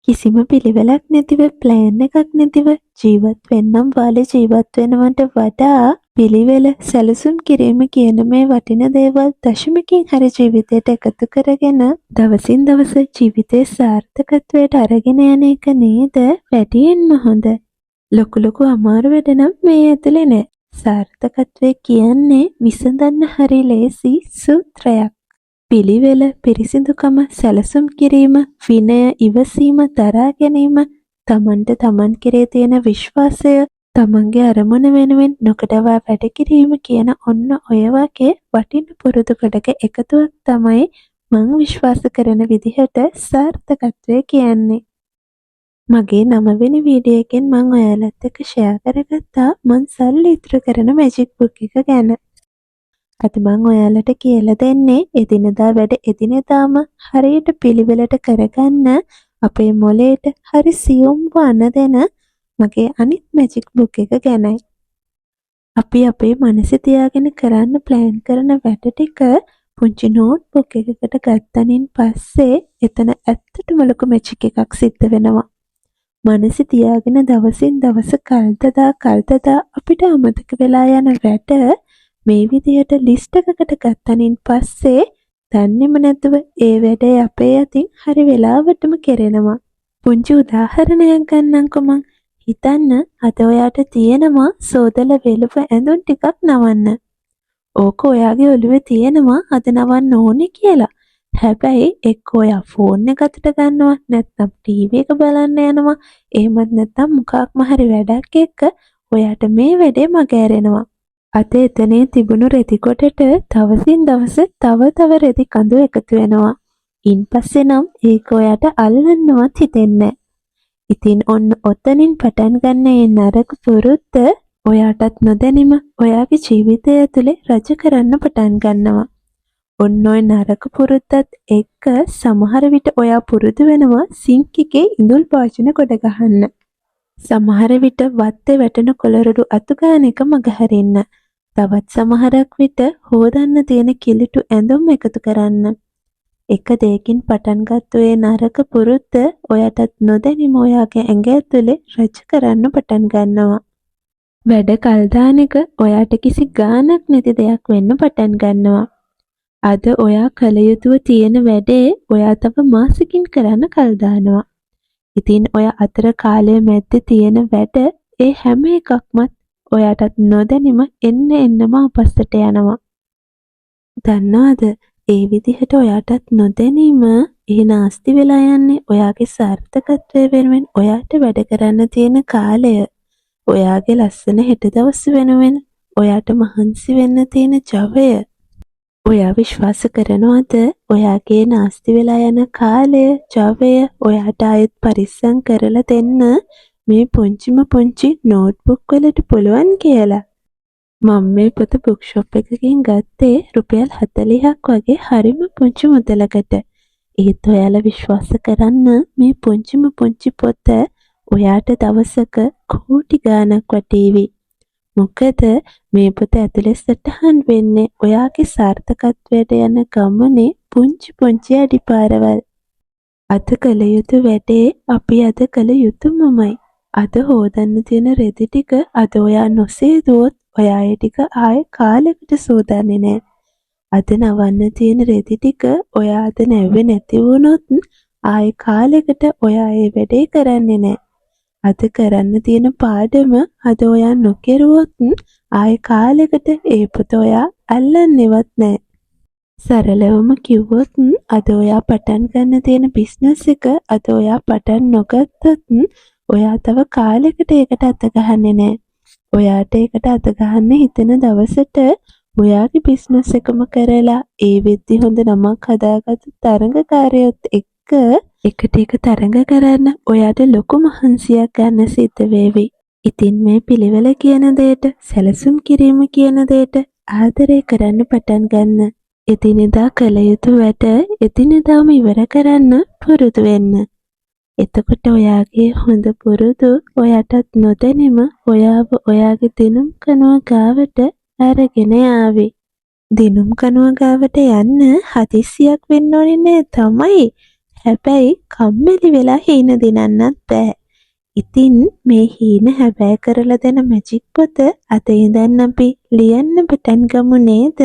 කිසිම පිළිවෙලක් නැතිව ප්ලෑන් එකක් නැතිව ජීවත් වෙන්නම් වාලේ ජීවත් වෙනවට වඩා පිළිවෙල සැලසුම් කිරීම කියන මේ වටින දේවල් දශමකින් හරි ජීවිතයට එකතු කරගෙන දවසින් දවස ජීවිතේ සාර්ථකත්වයට අරගෙන යන එක නේද වැඩියෙන්ම හොඳ. ලොකු ලොකු අමාරු වැඩ නම් මේ ඇතුලේ නෑ. සාර්ථකත්වය කියන්නේ විසඳන්න හරි ලේසි සූත්‍රයක්. පිළිවෙල, පිරිසිදුකම, සැලසුම් කිරීම, විනය, ඉවසීම, දරා ගැනීම, තමන්ට තමන් කෙරේ තියෙන විශ්වාසය, තමන්ගේ අරමුණ වෙනුවෙන් නොකඩවා වැඩ කිරීම කියන ඔන්න ඔය වගේ වටින පුරුදු කොටක එකතුවක් තමයි මං විශ්වාස කරන විදිහට සාර්ථකත්වය කියන්නේ. මගේ 9 වෙනි වීඩියෝ එකෙන් මං ඔයාලත් එක්ක ෂෙයා කරගත්තා මං සල්ලි ඉතුරු කරන මැජික් බුක් එක ගැන. අද මං ඔයාලට කියලා දෙන්නේ එදිනෙදා වැඩ එදිනෙදාම හරියට පිළිවෙලට කරගන්න අපේ මොලේට හරි සියුම්ව අණ දෙන මගේ අනිත් මැජික් බුක් එක ගැනයි. අපි අපේ මනසේ තියාගෙන කරන්න ප්ලෑන් කරන වැඩ ටික පුංචි නෝට් බුක් එකකට ගත්තනින් පස්සේ එතන ඇත්තටම ලොකු මැජික් එකක් සිද්ධ වෙනවා. මනසේ තියාගෙන දවසින් දවස කල්තදා අපිට අමතක වෙලා යන වැඩ මේ විදියට ලිස්ට් එකකට ගත්තනින් පස්සේ දන්නේම නැතුව ඒ වැඩේ අපේ අතින් හරි වෙලාවටම කෙරෙනවා. පුංචි උදාහරණයක් ගන්නම්කො මං. හිතන්න අද ඔයාට තියෙනවා සෝදලා වෙලුව ඇඳුම් ටිකක් නවන්න. ඕක ඔයාගේ ඔළුවේ තියෙනවා අද නවන්න ඕනේ කියලා. හැබැයි එක්ක ඔයා ෆෝන් එක අතට ගන්නවා නැත්නම් ටීවී එක බලන්න යනවා. එහෙමත් නැත්නම් මොකක්ම හරි වැඩක් එක්ක ඔයාට මේ වැඩේ මගහැරෙනවා. අද එතනේ තිබුණු රෙදි කොටට දවසින් දවස තව රෙදි කඳු එකතු වෙනවා. ඉන්පස්සේ නම් ඒක ඔයාට අල්ලන්නවත් හිතෙන්නේ. ඉතින් ඔන්න ඔතනින් පටන් ගන්න මේ නරක පුරුද්ද ඔයාටත් නොදැනීම ඔයාගේ ජීවිතය ඇතුලේ රජ කරන්න පටන් ගන්නවා. ඔන්න ඔය නරක පුරුද්දත් එක්ක සමහර විට ඔයා පුරුදු වෙනවා සිංක් එකේ ඉඳුල් පාචන කොට ගහන්න. සමහර විට වත්තේ වැටෙන කොළරොඩු අතු ගන්න එක මගහරින්න. තවත් සමහරක් විට හොදන්න තියෙන කිලිටු ඇඳුම් එකතු කරන්න. එක දෙයකින් පටන් ගත්ත ඒ නරක පුරුද්ද ඔයාටත් නොදැනීම ඔයාගේ ඇඟ ඇතුලේ රජ කරන්න පටන් ගන්නවා. වැඩ කල් දාන එක ඔයාට කිසි ගාණක් නැති දෙයක් වෙන්න පටන් ගන්නවා. අද ඔයා කල යුතුව තියෙන වැඩේ ඔයා තව මාසෙකින් කරන්න කල් දානවා. ඉතින් ඔය අතර කාලය මැද්දේ තියෙන වැඩ ඒ හැම එකක්මත් ඔයාටත් නොදැනීම එන්නම අපස්සට යනවා. දන්නවද? ඒ විදිහට ඔයාටත් නොදැනීම ඒ නාස්ති වෙලා යන්නේ ඔයාගේ සාර්ථකත්වය වෙනුවෙන් ඔයාට වැඩ කරන්න තියෙන කාලය. ඔයාගේ ලස්සන හෙට දවස වෙනුවෙන් ඔයාට මහන්සි වෙන්න තියෙන ජවය. ඔයා විශ්වාස කරනවද ඔයාගේ නාස්ති වෙලා යන කාලය, ජවය ඔයාට ආයෙත් පරිස්සම් කරලා දෙන්න මේ පුංචි නෝට්බුක් වලට පුළුවන් කියලා? මම මේ පොත බුක් ෂොප් එකකින් ගත්තේ රුපියල් 40ක් වගේ හරිම පුංචි මුදලකට. ඒත් ඔයාලා විශ්වාස කරන්න මේ පුංචි පොත ඔයාට දවසක කෝටි ගාණක් වටේවි. මොකද මේ පොත ඇතුලේ සටහන් වෙන්නේ ඔයාගේ සාර්ථකත්වයට යන ගමනේ පුංචි අඩිපාරවල්. අද කළ යුතු වැඩේ අපි අද කළ යුතුමමයි. අද හොදන්න තියෙන රෙදි ටික අද ඔයා නොසේදුවොත් ඔයා ඒ ටික ආයේ කාලෙකට සෝදන්නේ නැහැ. අද නවන්න තියෙන රෙදි ටික ඔයා අද නැව්වේ නැති වුණොත් ආයේ කාලෙකට ඔයා ඒ වැඩේ කරන්නේ නැහැ. අද කරන්න තියෙන පාඩම අද ඔයා නොකරුවොත් ආයේ කාලෙකට ඒ පොත ඔයා අල්ලන්නේවත් නැහැ. සරලවම කිව්වොත් අද ඔයා පටන් ගන්න තියෙන බිස්නස් එක අද ඔයා පටන් නොගත්තොත් ඔයා තව කාලෙකට ඒකට අත ගහන්නේ නැහැ. ඔයාට ඒකට අත ගහන්න හිතෙන දවසට ඔයාගේ බිස්නස් එකම කරලා ඒ වෙද්දි හොඳ නමක් හදාගත්ත තරඟකාරයොත් එක්ක එකට තරඟ කරන්න ඔයාට ලොකු මහන්සියක් ගන්න සිද්ධ වේවි. ඉතින් මේ පිළිවෙල කියන දෙයට, සැලසුම් කිරීම කියන දෙයට ආදරය කරන්න පටන් ගන්න. එදිනෙදා කළ යුතු වැඩ එදිනෙදාම ඉවර කරන්න පුරුදු වෙන්න. එතකොට ඔයාගේ හොඳ පුරුදු ඔයාටත් නොදැනීම ඔයාව ඔයාගේ දිනුම් කනුව ගාවට අරගෙන ආවි. දිනුම් කනුව ගාවට යන්න හදිස්සියක් වෙන්න ඕනේ නෑ තමයි. හැබැයි කම්මැලි වෙලා හීන දිනන්නත් බෑ. ඉතින් මේ හීන හැබෑ කරලා දෙන මැජික් පොත අද ඉඳන් අපි ලියන්න පටන් ගමු නේද?